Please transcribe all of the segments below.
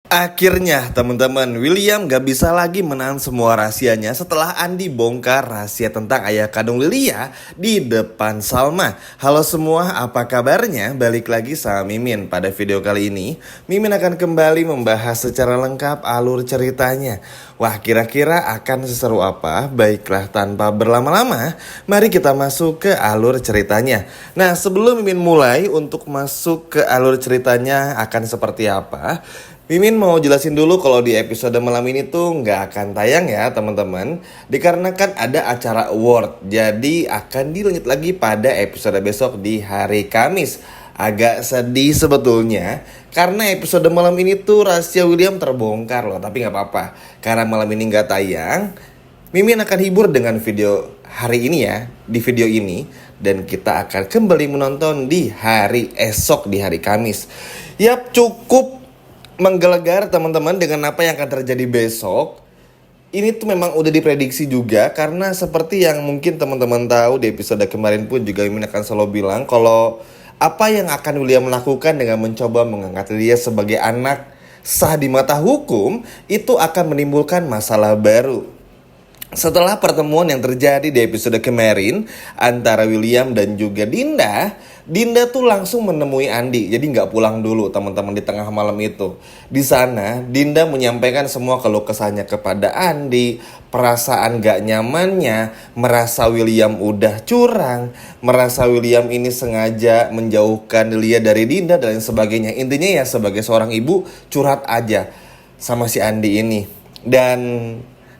Akhirnya teman-teman, William gak bisa lagi menahan semua rahasianya setelah Andi bongkar rahasia tentang ayah kandung Lilia di depan Salma. Halo semua, apa kabarnya? Balik lagi sama Mimin. Pada video kali ini, Mimin akan kembali membahas secara lengkap alur ceritanya. Wah, kira-kira akan seseru apa? Baiklah, tanpa berlama-lama, mari kita masuk ke alur ceritanya. Nah, sebelum Mimin mulai untuk masuk ke alur ceritanya akan seperti apa, Mimin mau jelasin dulu kalau di episode malam ini tuh nggak akan tayang ya teman-teman. Dikarenakan ada acara award, jadi akan dilanjut lagi pada episode besok di hari Kamis. Agak sedih sebetulnya, karena episode malam ini tuh rahasia William terbongkar loh. Tapi nggak apa-apa, karena malam ini nggak tayang, Mimin akan hibur dengan video hari ini ya, di video ini. Dan kita akan kembali menonton di hari esok, di hari Kamis. Yap, cukup menggelegar teman-teman dengan apa yang akan terjadi besok. Ini tuh memang udah diprediksi juga, karena seperti yang mungkin teman-teman tahu di episode kemarin pun juga Mimin akan selalu bilang kalau apa yang akan William lakukan dengan mencoba mengangkat dia sebagai anak sah di mata hukum itu akan menimbulkan masalah baru. Setelah pertemuan yang terjadi di episode kemarin antara William dan juga Dinda, Dinda tuh langsung menemui Andi. Jadi nggak pulang dulu teman-teman di tengah malam itu. Di sana Dinda menyampaikan semua keluh kesahnya kepada Andi, perasaan gak nyamannya, merasa William udah curang, merasa William ini sengaja menjauhkan Lia dari Dinda dan lain sebagainya. Intinya ya sebagai seorang ibu curhat aja sama si Andi ini. Dan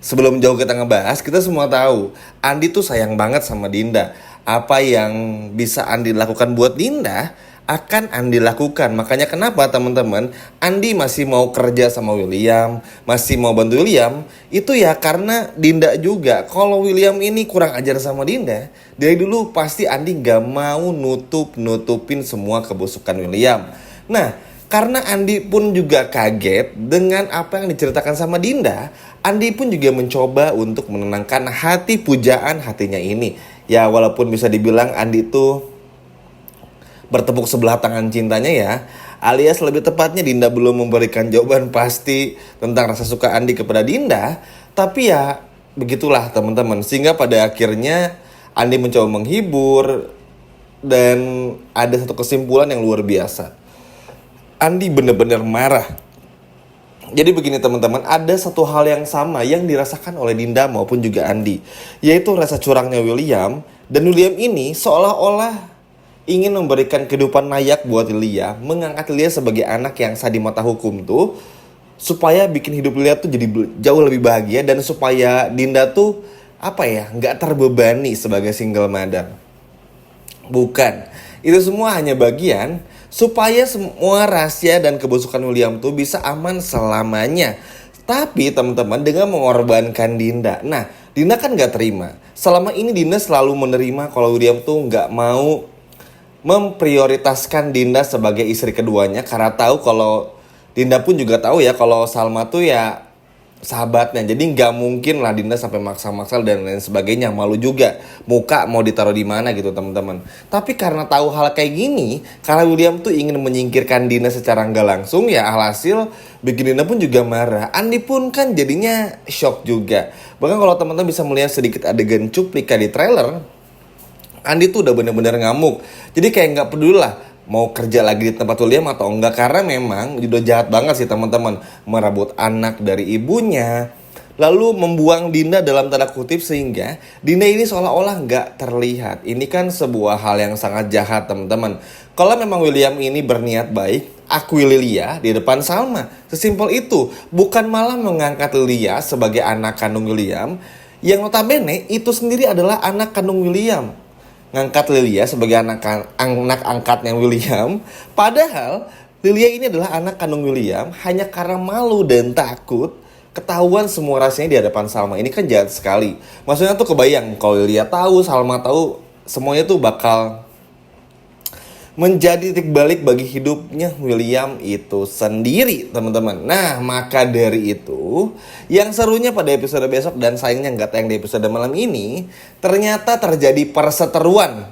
sebelum jauh kita ngebahas, kita semua tahu Andi tuh sayang banget sama Dinda. Apa yang bisa Andi lakukan buat Dinda akan Andi lakukan. Makanya kenapa teman-teman, Andi masih mau kerja sama William, masih mau bantu William, itu ya karena Dinda juga. Kalau William ini kurang ajar sama Dinda, dari dulu pasti Andi gak mau nutupin semua kebusukan William. Nah, karena Andi pun juga kaget dengan apa yang diceritakan sama Dinda, Andi pun juga mencoba untuk menenangkan hati pujaan hatinya ini. Ya walaupun bisa dibilang Andi tuh bertepuk sebelah tangan cintanya ya, alias lebih tepatnya Dinda belum memberikan jawaban pasti tentang rasa suka Andi kepada Dinda. Tapi ya begitulah teman-teman, sehingga pada akhirnya Andi mencoba menghibur. Dan ada satu kesimpulan yang luar biasa, Andi benar-benar marah. Jadi begini teman-teman, ada satu hal yang sama yang dirasakan oleh Dinda maupun juga Andi, yaitu rasa curangnya William. Dan William ini seolah-olah ingin memberikan kehidupan layak buat Lia, mengangkat Lia sebagai anak yang sah di mata hukum tuh, supaya bikin hidup Lia tuh jadi jauh lebih bahagia, dan supaya Dinda tuh nggak terbebani sebagai single mother. Bukan, itu semua hanya bagian supaya semua rahasia dan kebusukan William tuh bisa aman selamanya. Tapi teman-teman, dengan mengorbankan Dinda. Nah, Dinda kan gak terima. Selama ini Dinda selalu menerima kalau William tuh gak mau memprioritaskan Dinda sebagai istri keduanya. Karena tahu kalau Dinda pun juga tahu ya kalau Salma tuh ya sahabatnya. Jadi nggak mungkin lah Dinda sampai maksa-maksa dan lain sebagainya. Malu juga, muka mau ditaruh di mana gitu teman-teman. Tapi karena tahu hal kayak gini, karena William tuh ingin menyingkirkan Dinda secara nggak langsung, ya alhasil bikin Dinda pun juga marah. Andi pun kan jadinya shock juga. Bahkan kalau teman-teman bisa melihat sedikit adegan cuplikan di trailer, Andi tuh udah bener-bener ngamuk. Jadi kayak nggak peduli lah mau kerja lagi di tempat William atau enggak, karena memang udah jahat banget sih teman-teman, merebut anak dari ibunya, lalu membuang Dinda dalam tanda kutip, sehingga Dinda ini seolah-olah nggak terlihat. Ini kan sebuah hal yang sangat jahat teman-teman. Kalau memang William ini berniat baik, akui Lia di depan Salma, sesimpel itu. Bukan malah mengangkat Lia sebagai anak kandung William, yang notabene itu sendiri adalah anak kandung William. Ngangkat Lilia sebagai anak angkatnya William, padahal Lilia ini adalah anak kandung William, hanya karena malu dan takut ketahuan semua rasanya di hadapan Salma. Ini kan jahat sekali. Maksudnya tuh kebayang kalau Lilia tahu, Salma tahu, semuanya tuh bakal menjadi titik balik bagi hidupnya William itu sendiri teman-teman. Nah, maka dari itu yang serunya pada episode besok, dan sayangnya nggak tayang di episode malam ini, ternyata terjadi perseteruan.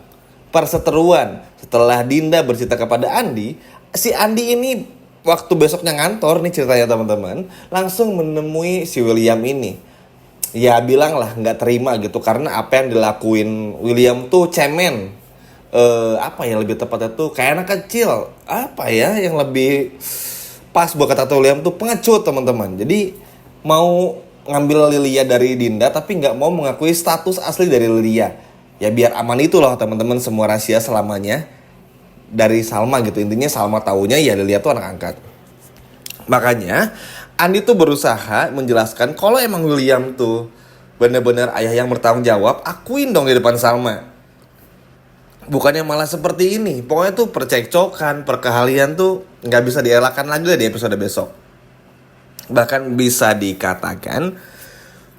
Setelah Dinda bercerita kepada Andi, si Andi ini waktu besoknya ngantor nih ceritanya teman-teman, langsung menemui si William ini. Ya bilang lah nggak terima gitu karena apa yang dilakuin William tuh cemen. Apa ya lebih tepatnya tuh kayak anak kecil. Apa ya yang lebih pas buat kata William tuh pengecut teman-teman. Jadi mau ngambil Lilia dari Dinda tapi nggak mau mengakui status asli dari Lilia. Ya biar aman itu loh teman-teman, semua rahasia selamanya dari Salma gitu. Intinya Salma taunya ya Lilia tuh anak angkat. Makanya Andi tuh berusaha menjelaskan kalau emang William tuh bener-bener ayah yang bertanggung jawab, akuin dong di depan Salma. Bukannya malah seperti ini. Pokoknya tuh percekcokan, perkelahian tuh nggak bisa dielakkan lagi lah di episode besok. Bahkan bisa dikatakan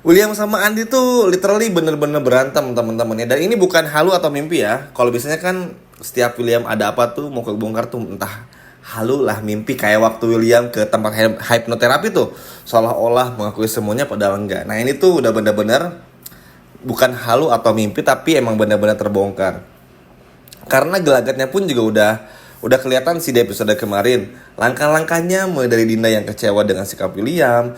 William sama Andi tuh literally bener-bener berantem teman-teman ya. Dan ini bukan halu atau mimpi ya. Kalau biasanya kan setiap William ada apa tuh mau kebongkar tuh entah halu lah mimpi, kayak waktu William ke tempat hipnoterapi tuh seolah-olah mengakui semuanya padahal enggak. Nah ini tuh udah bener-bener bukan halu atau mimpi tapi emang bener-bener terbongkar. Karena gelagatnya pun juga udah kelihatan sih di episode kemarin. Langkah-langkahnya mulai dari Dinda yang kecewa dengan sikap William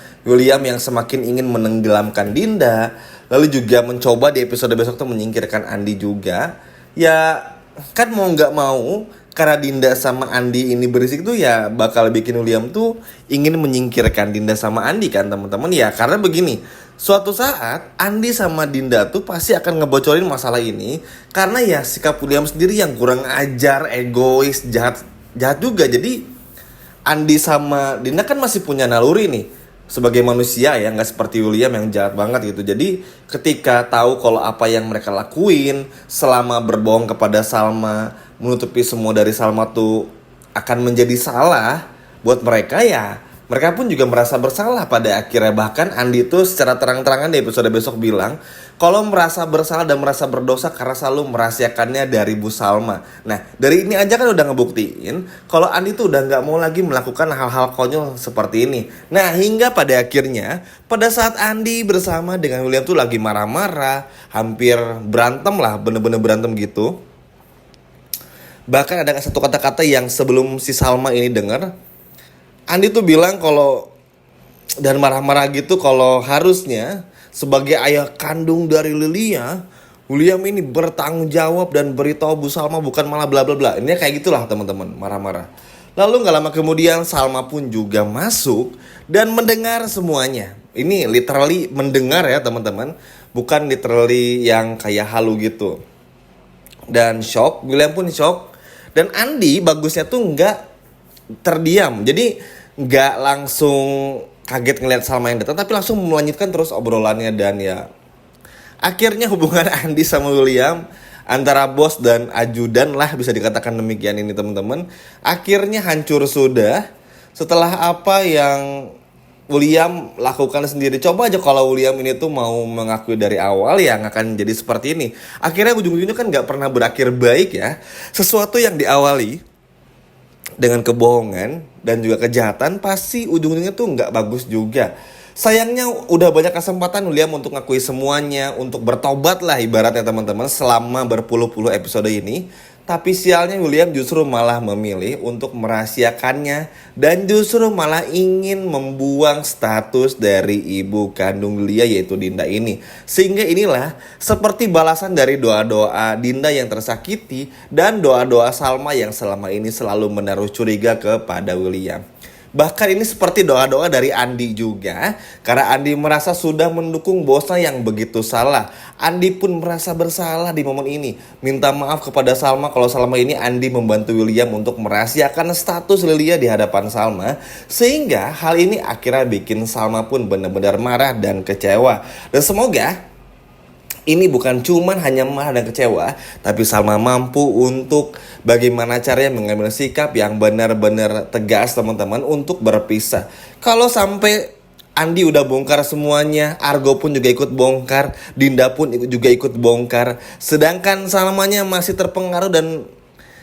yang semakin ingin menenggelamkan Dinda, lalu juga mencoba di episode besok tuh menyingkirkan Andi juga. Ya kan mau nggak mau karena Dinda sama Andi ini berisik tuh ya bakal bikin William tuh ingin menyingkirkan Dinda sama Andi kan teman-teman ya. Karena begini, suatu saat Andi sama Dinda tuh pasti akan ngebocorin masalah ini karena ya sikap William sendiri yang kurang ajar, egois, jahat juga. Jadi Andi sama Dinda kan masih punya naluri nih sebagai manusia ya, nggak seperti William yang jahat banget gitu. Jadi ketika tahu kalau apa yang mereka lakuin selama berbohong kepada Salma, menutupi semua dari Salma tuh akan menjadi salah buat mereka, ya mereka pun juga merasa bersalah pada akhirnya. Bahkan Andi tuh secara terang-terangan di episode besok bilang kalau merasa bersalah dan merasa berdosa karena selalu merahasiakannya dari Bu Salma. Nah dari ini aja kan udah ngebuktiin kalau Andi tuh udah gak mau lagi melakukan hal-hal konyol seperti ini. Nah hingga pada akhirnya pada saat Andi bersama dengan William tuh lagi marah-marah, hampir berantem lah, bener-bener berantem gitu. Bahkan ada satu kata-kata yang sebelum si Salma ini dengar, Andi tuh bilang kalau dan marah-marah gitu kalau harusnya sebagai ayah kandung dari Lilia, William ini bertanggung jawab dan beritahu Bu Salma, bukan malah bla bla bla. Ini kayak gitulah teman-teman, marah-marah. Lalu gak lama kemudian Salma pun juga masuk dan mendengar semuanya. Ini literally mendengar ya teman-teman, bukan literally yang kayak halu gitu. Dan shock, William pun shock. Dan Andi bagusnya tuh nggak terdiam, jadi nggak langsung kaget ngeliat Salma yang datang, tapi langsung melanjutkan terus obrolannya. Dan ya akhirnya hubungan Andi sama William antara bos dan ajudan lah bisa dikatakan demikian ini teman-teman, akhirnya hancur sudah setelah apa yang William lakukan sendiri. Coba aja kalau William ini tuh mau mengakui dari awal ya nggak akan jadi seperti ini. Akhirnya ujung-ujungnya kan nggak pernah berakhir baik ya. Sesuatu yang diawali dengan kebohongan dan juga kejahatan pasti ujung-ujungnya tuh nggak bagus juga. Sayangnya udah banyak kesempatan William untuk ngakui semuanya, untuk bertobat lah ibaratnya teman-teman selama berpuluh-puluh episode ini. Tapi sialnya William justru malah memilih untuk merahasiakannya dan justru malah ingin membuang status dari ibu kandung Lilia yaitu Dinda ini. Sehingga inilah seperti balasan dari doa-doa Dinda yang tersakiti dan doa-doa Salma yang selama ini selalu menaruh curiga kepada William. Bahkan ini seperti doa-doa dari Andi juga, karena Andi merasa sudah mendukung bosnya yang begitu salah. Andi pun merasa bersalah di momen ini, minta maaf kepada Salma kalau selama ini Andi membantu William untuk merahasiakan status Lilia di hadapan Salma. Sehingga hal ini akhirnya bikin Salma pun benar-benar marah dan kecewa. Dan semoga ini bukan cuman hanya marah dan kecewa, tapi Salma mampu untuk bagaimana caranya mengambil sikap yang benar-benar tegas teman-teman untuk berpisah. Kalau sampai Andi udah bongkar semuanya, Argo pun juga ikut bongkar, Dinda pun juga ikut bongkar, sedangkan Salmanya masih terpengaruh dan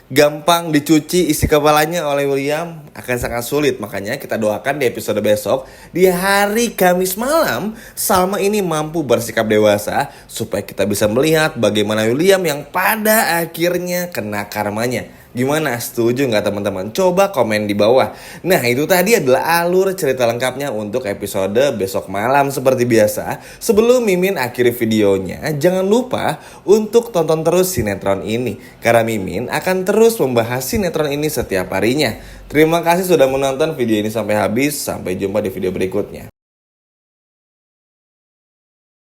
gampang dicuci isi kepalanya oleh William, akan sangat sulit. Makanya kita doakan di episode besok, di hari Kamis malam, Salma ini mampu bersikap dewasa supaya kita bisa melihat bagaimana William yang pada akhirnya kena karmanya. Gimana, setuju nggak teman-teman? Coba komen di bawah. Nah, itu tadi adalah alur cerita lengkapnya untuk episode besok malam seperti biasa. Sebelum Mimin akhiri videonya, jangan lupa untuk tonton terus sinetron ini. Karena Mimin akan terus membahas sinetron ini setiap harinya. Terima kasih sudah menonton video ini sampai habis. Sampai jumpa di video berikutnya.